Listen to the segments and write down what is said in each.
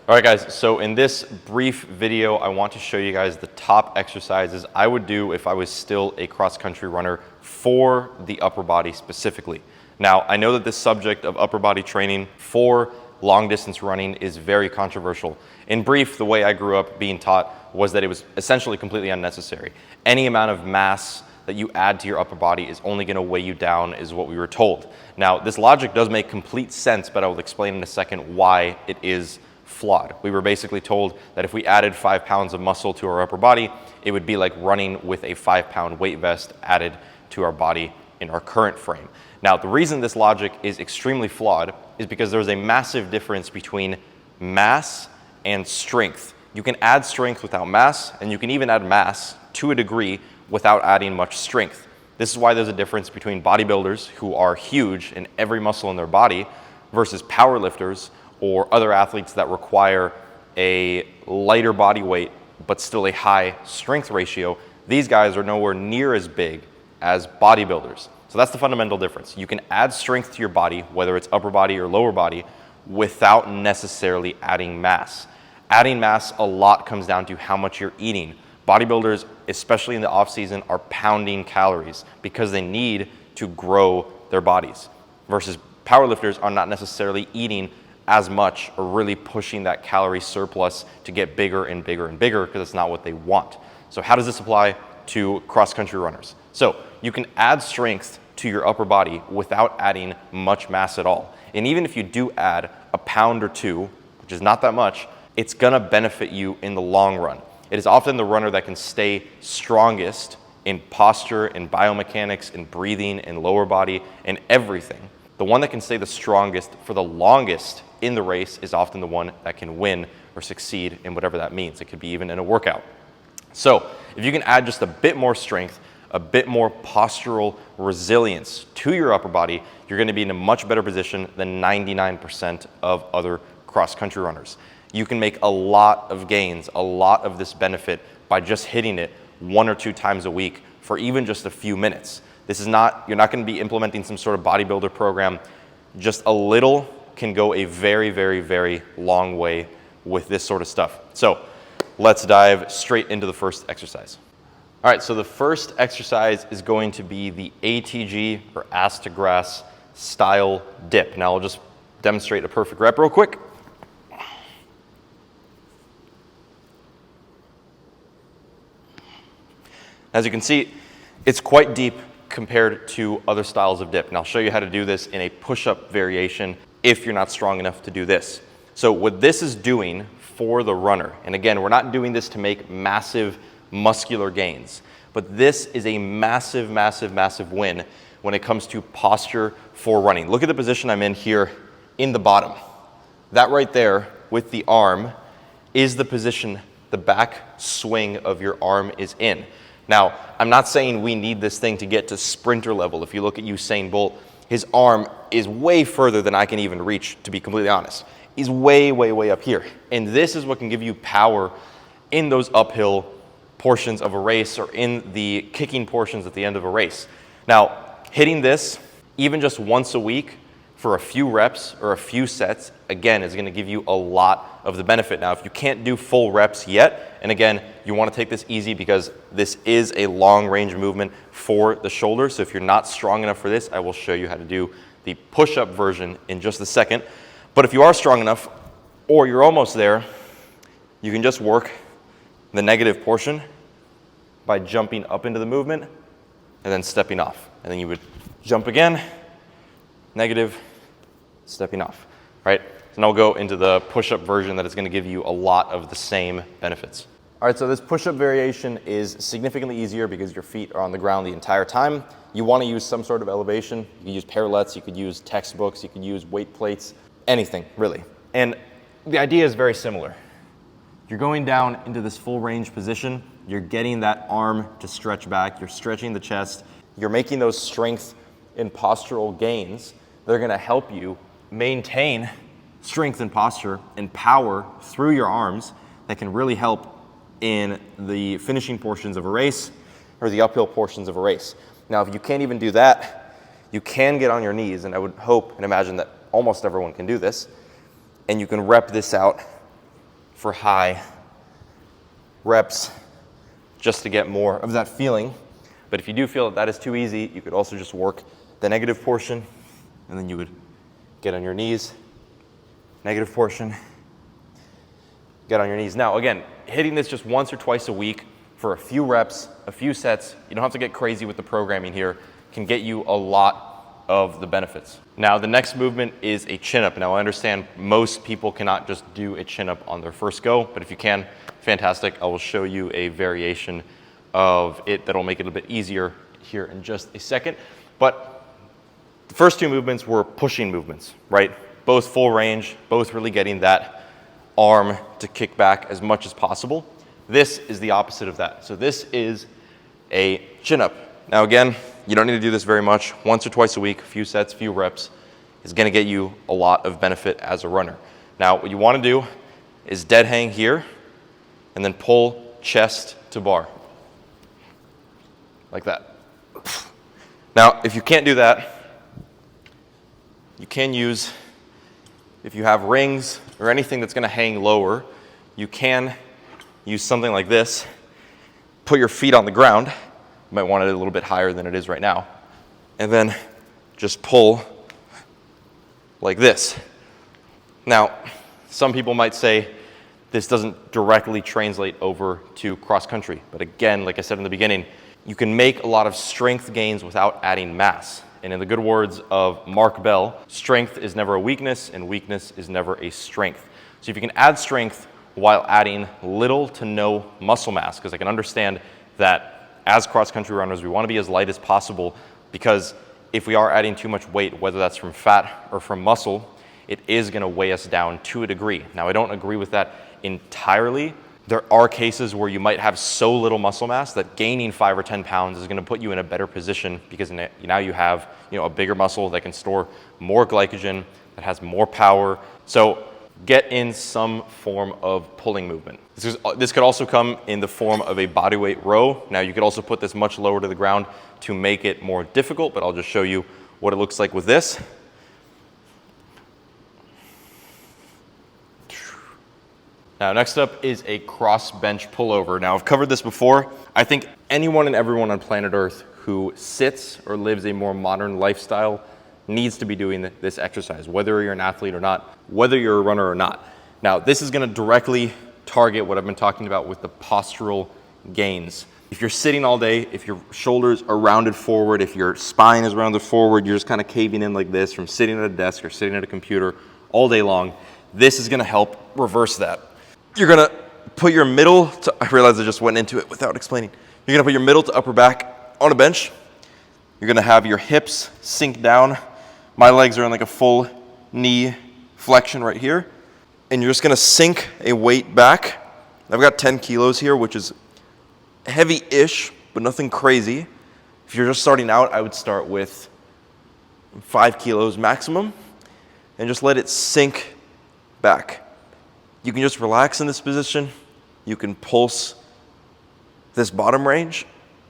All right guys, so in this brief video, I want to show you guys the top exercises I would do if I was still a cross-country runner for the upper body specifically. Now, I know that this subject of upper body training for long distance running is very controversial. In brief, the way I grew up being taught was that it was essentially completely unnecessary. Any amount of mass that you add to your upper body is only going to weigh you down, is what we were told. Now, this logic does make complete sense, but I will explain in a second why it is flawed. We were basically told that if we added 5 pounds of muscle to our upper body, it would be like running with a 5-pound weight vest added to our body in our current frame. Now, the reason this logic is extremely flawed is because there's a massive difference between mass and strength. You can add strength without mass, and you can even add mass to a degree without adding much strength. This is why there's a difference between bodybuilders who are huge in every muscle in their body versus powerlifters or other athletes that require a lighter body weight but still a high strength ratio. These guys are nowhere near as big as bodybuilders. So that's the fundamental difference. You can add strength to your body, whether it's upper body or lower body, without necessarily adding mass. Adding mass a lot comes down to how much you're eating. Bodybuilders, especially in the off season, are pounding calories because they need to grow their bodies, versus powerlifters are not necessarily eating as much or really pushing that calorie surplus to get bigger and bigger and bigger because it's not what they want. So how does this apply to cross-country runners? So you can add strength to your upper body without adding much mass at all. And even if you do add a pound or two, which is not that much, it's gonna benefit you in the long run. It is often the runner that can stay strongest in posture, in biomechanics, in breathing, in lower body, in everything. The one that can stay the strongest for the longest in the race is often the one that can win or succeed in whatever that means. It could be even in a workout. So if you can add just a bit more strength, a bit more postural resilience to your upper body, you're going to be in a much better position than 99% of other cross-country runners. You can make a lot of gains, a lot of this benefit by just hitting it 1 or 2 times a week for even just a few minutes. This is not, you're not going to be implementing some sort of bodybuilder program. Just a little can go a very, very, very long way with this sort of stuff. So let's dive straight into the first exercise. All right, so the first exercise is going to be the ATG or ass to grass style dip. Now I'll just demonstrate a perfect rep real quick. As you can see, it's quite deep compared to other styles of dip. And I'll show you how to do this in a push-up variation if you're not strong enough to do this. So what this is doing for the runner, and again, we're not doing this to make massive muscular gains, but this is a massive, massive, massive win when it comes to posture for running. Look at the position I'm in here in the bottom. That right there with the arm is the position the back swing of your arm is in. Now, I'm not saying we need this thing to get to sprinter level. If you look at Usain Bolt, his arm is way further than I can even reach, to be completely honest. He's way, way, way up here. And this is what can give you power in those uphill portions of a race or in the kicking portions at the end of a race. Now, hitting this even just once a week for a few reps or a few sets, again, is going to give you a lot of the benefit. Now, if you can't do full reps yet, and again, you want to take this easy because this is a long range movement for the shoulder. So if you're not strong enough for this, I will show you how to do the push-up version in just a second. But if you are strong enough or you're almost there, you can just work the negative portion by jumping up into the movement and then stepping off. And then you would jump again, negative, stepping off, right? And I'll go into the push-up version that is going to give you a lot of the same benefits. All right, so this push-up variation is significantly easier because your feet are on the ground the entire time. You want to use some sort of elevation. You could use parallettes, you could use textbooks, you could use weight plates, anything really. And the idea is very similar. You're going down into this full range position. You're getting that arm to stretch back. You're stretching the chest. You're making those strength and postural gains. They're going to help you maintain strength and posture and power through your arms that can really help in the finishing portions of a race or the uphill portions of a race. Now, if you can't even do that, you can get on your knees, and I would hope and imagine that almost everyone can do this, and you can rep this out for high reps just to get more of that feeling. But if you do feel that that is too easy, you could also just work the negative portion, and then you would get on your knees, negative portion, get on your knees. Now again, hitting this just once or twice a week for a few reps, a few sets, you don't have to get crazy with the programming here, can get you a lot of the benefits. Now the next movement is a chin-up. Now I understand most people cannot just do a chin-up on their first go, but if you can, fantastic. I will show you a variation of it that'll make it a bit easier here in just a second. But the first two movements were pushing movements, right? Both full range, both really getting that arm to kick back as much as possible. This is the opposite of that. So this is a chin-up. Now again, you don't need to do this very much. Once or twice a week, a few sets, few reps is gonna get you a lot of benefit as a runner. Now what you wanna do is dead hang here and then pull chest to bar, like that. Now if you can't do that, you can use, if you have rings or anything that's gonna hang lower, you can use something like this. Put your feet on the ground. You might want it a little bit higher than it is right now. And then just pull like this. Now, some people might say this doesn't directly translate over to cross country. But again, like I said in the beginning, you can make a lot of strength gains without adding mass. And in the good words of Mark Bell, strength is never a weakness and weakness is never a strength. So if you can add strength while adding little to no muscle mass, because I can understand that as cross-country runners, we want to be as light as possible, because if we are adding too much weight, whether that's from fat or from muscle, it is going to weigh us down to a degree. Now, I don't agree with that entirely. There are cases where you might have so little muscle mass that gaining 5 or 10 pounds is going to put you in a better position, because now you have a bigger muscle that can store more glycogen, that has more power. So get in some form of pulling movement. This could also come in the form of a bodyweight row. Now you could also put this much lower to the ground to make it more difficult, but I'll just show you what it looks like with this. Now next up is a cross bench pullover. Now I've covered this before. I think anyone and everyone on planet Earth who sits or lives a more modern lifestyle needs to be doing this exercise, whether you're an athlete or not, whether you're a runner or not. Now, this is gonna directly target what I've been talking about with the postural gains. If you're sitting all day, if your shoulders are rounded forward, if your spine is rounded forward, you're just kind of caving in like this from sitting at a desk or sitting at a computer all day long, this is gonna help reverse that. You're gonna put your middle to, I realize I just went into it without explaining. You're gonna put your middle to upper back on a bench. You're gonna have your hips sink down. My legs are in like a full knee flexion right here. And you're just gonna sink a weight back. I've got 10 kilos here, which is heavy-ish, but nothing crazy. If you're just starting out, I would start with 5 kilos maximum and just let it sink back. You can just relax in this position. You can pulse this bottom range,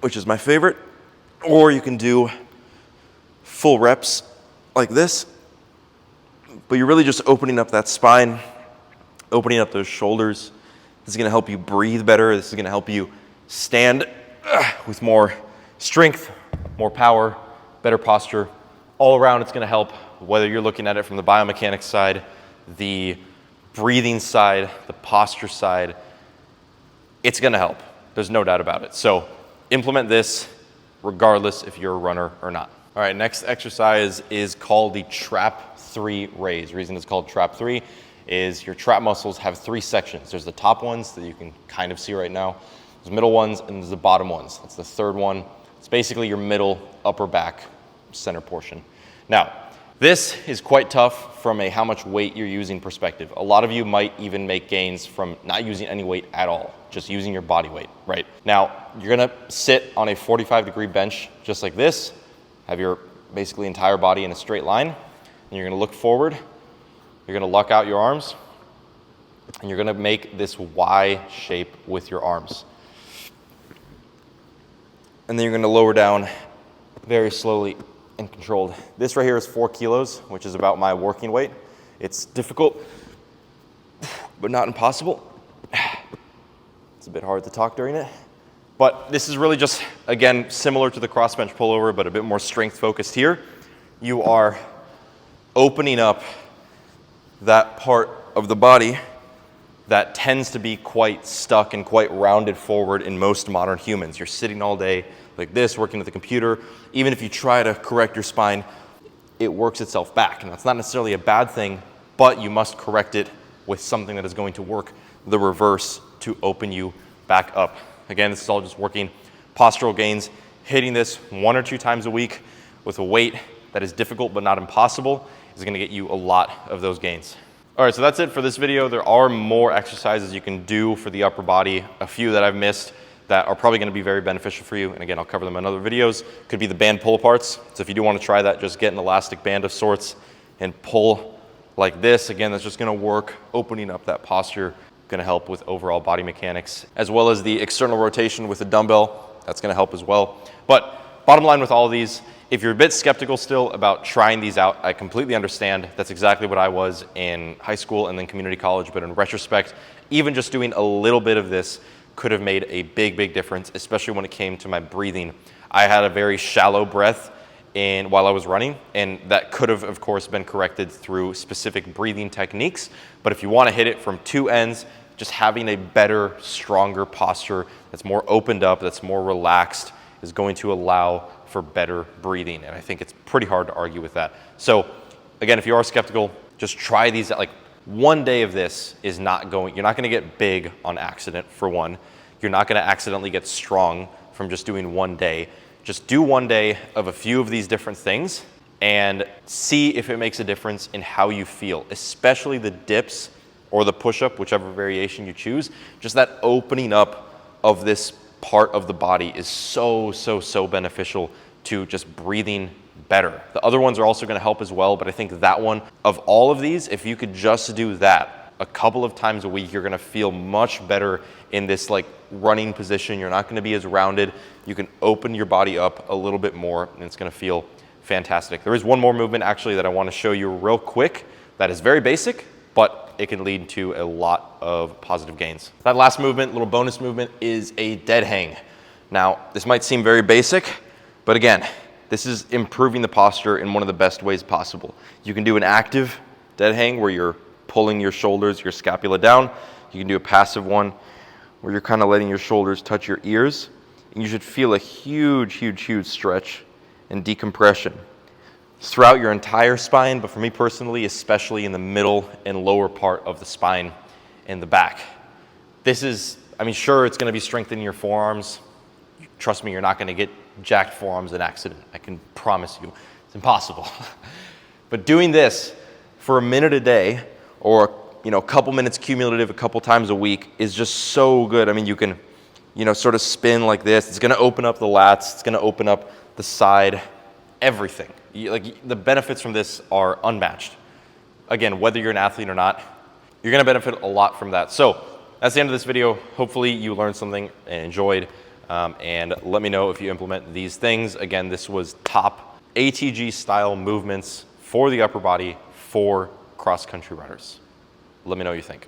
which is my favorite, or you can do full reps like this, but you're really just opening up that spine, opening up those shoulders. This is gonna help you breathe better. This is gonna help you stand with more strength, more power, better posture. All around, it's gonna help, whether you're looking at it from the biomechanics side, the breathing side, the posture side, it's gonna help. There's no doubt about it. So implement this regardless if you're a runner or not. All right, next exercise is called the trap 3 raise. The reason it's called trap 3 is your trap muscles have 3 sections. There's the top ones that you can kind of see right now. There's middle ones and there's the bottom ones. That's the third one. It's basically your middle, upper back, center portion. Now, this is quite tough from a how much weight you're using perspective. A lot of you might even make gains from not using any weight at all, just using your body weight, right? Now, you're gonna sit on a 45-degree bench just like this, have your basically entire body in a straight line, and you're gonna look forward, you're gonna lock out your arms, and you're gonna make this Y shape with your arms. And then you're gonna lower down very slowly and controlled. This right here is 4 kilos, which is about my working weight. It's difficult, but not impossible. It's a bit hard to talk during it. But this is really just, again, similar to the cross bench pullover, but a bit more strength focused here. You are opening up that part of the body that tends to be quite stuck and quite rounded forward in most modern humans. You're sitting all day like this, working at the computer. Even if you try to correct your spine, it works itself back. And that's not necessarily a bad thing, but you must correct it with something that is going to work the reverse to open you back up. Again, this is all just working postural gains, hitting this 1 or 2 times a week with a weight that is difficult but not impossible is gonna get you a lot of those gains. All right, so that's it for this video. There are more exercises you can do for the upper body, a few that I've missed that are probably gonna be very beneficial for you. And again, I'll cover them in other videos. Could be the band pull aparts. So if you do wanna try that, just get an elastic band of sorts and pull like this. Again, that's just gonna work, opening up that posture, gonna help with overall body mechanics, as well as the external rotation with the dumbbell. That's gonna help as well. But bottom line with all of these, if you're a bit skeptical still about trying these out, I completely understand. That's exactly what I was in high school and then community college. But in retrospect, even just doing a little bit of this could have made a big, big difference, especially when it came to my breathing. I had a very shallow breath while I was running, and that could have, of course, been corrected through specific breathing techniques. But if you want to hit it from 2 ends, just having a better, stronger posture that's more opened up, that's more relaxed, is going to allow for better breathing. And I think it's pretty hard to argue with that. So again, if you are skeptical, just try these. Like 1 day of this is you're not gonna get big on accident, for one. You're not gonna accidentally get strong from just doing 1 day. Just do 1 day of a few of these different things and see if it makes a difference in how you feel, especially the dips or the push-up, whichever variation you choose. Just that opening up of this part of the body is so, so, so beneficial to just breathing better. The other ones are also gonna help as well, but I think that one, of all of these, if you could just do that a couple of times a week, you're gonna feel much better in this like running position. You're not gonna be as rounded. You can open your body up a little bit more and it's gonna feel fantastic. There is one more movement actually that I wanna show you real quick that is very basic, but it can lead to a lot of positive gains. That last movement, little bonus movement, is a dead hang. Now, this might seem very basic, but again, this is improving the posture in one of the best ways possible. You can do an active dead hang where you're pulling your shoulders, your scapula down. You can do a passive one where you're kind of letting your shoulders touch your ears. And you should feel a huge, huge, huge stretch and decompression throughout your entire spine, but for me personally, especially in the middle and lower part of the spine and the back. This is, I mean, sure, it's gonna be strengthening your forearms. Trust me, you're not gonna get jacked forearms in accident. I can promise you, it's impossible. But doing this for a minute a day, or a couple minutes cumulative a couple times a week, is just so good. I mean, you can, sort of spin like this. It's gonna open up the lats, it's gonna open up the side, everything. The benefits from this are unmatched. Again, whether you're an athlete or not, you're gonna benefit a lot from that. So that's the end of this video. Hopefully you learned something and enjoyed, and let me know if you implement these things. Again, this was top ATG style movements for the upper body for cross-country runners. Let me know what you think.